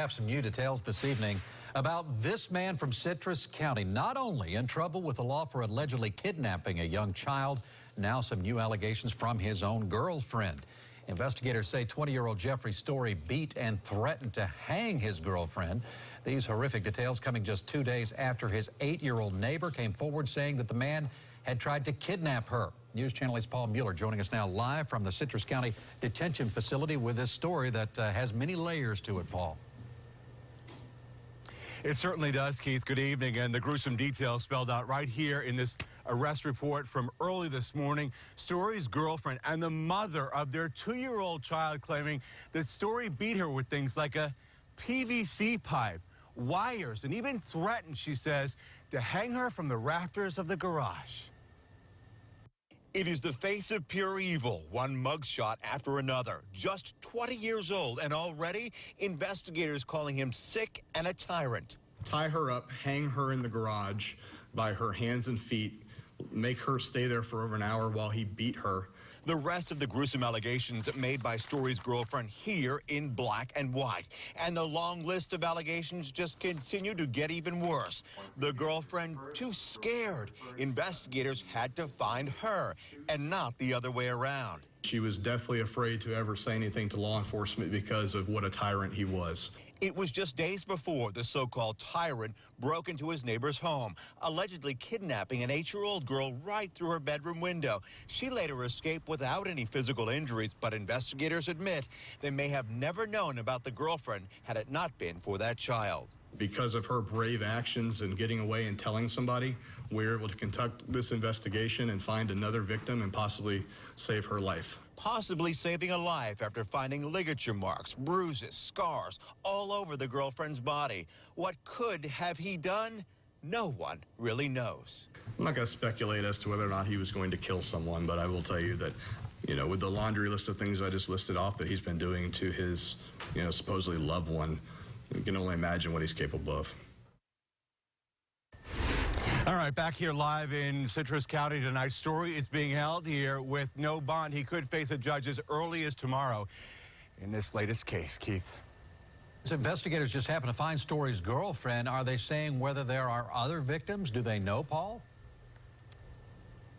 have some new details this evening about this man from Citrus County, not only in trouble with the law for allegedly kidnapping a young child, now some new allegations from his own girlfriend. Investigators say 20-year-old Jeffrey Story beat and threatened to hang his girlfriend. These horrific details coming just 2 days after his 8-year-old neighbor came forward saying that the man had tried to kidnap her. News Channel 8's Paul Mueller joining us now live from the Citrus County Detention Facility with this story that has many layers to it, Paul. It certainly does, Keith. Good evening. And the gruesome details spelled out right here in this arrest report from early this morning. Story's girlfriend and the mother of their 2-year-old child claiming that Story beat her with things like a PVC pipe, wires, and even threatened, she says, to hang her from the rafters of the garage. It is the face of pure evil, one mugshot after another. Just 20 years old, and already investigators calling him sick and a tyrant. Tie her up, hang her in the garage by her hands and feet, make her stay there for over an hour while he beat her. The rest of the gruesome allegations made by Story's girlfriend here in black and white. And the long list of allegations just continue to get even worse. The girlfriend too scared. Investigators had to find her and not the other way around. She was deathly afraid to ever say anything to law enforcement because of what a tyrant he was. It was just days before the so-called tyrant broke into his neighbor's home, allegedly kidnapping an 8-year-old girl right through her bedroom window. She later escaped without any physical injuries, but investigators admit they may have never known about the girlfriend had it not been for that child. Because of her brave actions and getting away and telling somebody, we were able to conduct this investigation and find another victim and possibly save her life. Possibly saving a life after finding ligature marks, bruises, scars all over the girlfriend's body. What could have he done? No one really knows. I'm not going to speculate as to whether or not he was going to kill someone, but I will tell you that, with the laundry list of things I just listed off that he's been doing to his, supposedly loved one, you can only imagine what he's capable of. All right, back here live in Citrus County tonight. Story is being held here with no bond. He could face a judge as early as tomorrow in this latest case. Keith. Investigators just happened to find Story's girlfriend. Are they saying whether there are other victims? Do they know, Paul?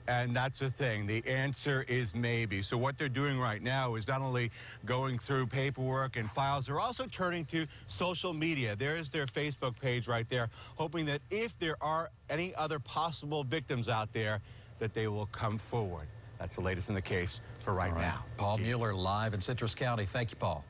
And that's the thing. The answer is maybe. So what they're doing right now is not only going through paperwork and files, they're also turning to social media. There's their Facebook page right there, hoping that if there are any other possible victims out there, that they will come forward. That's the latest in the case for right now. Paul Mueller live in Citrus County. Thank you, Paul.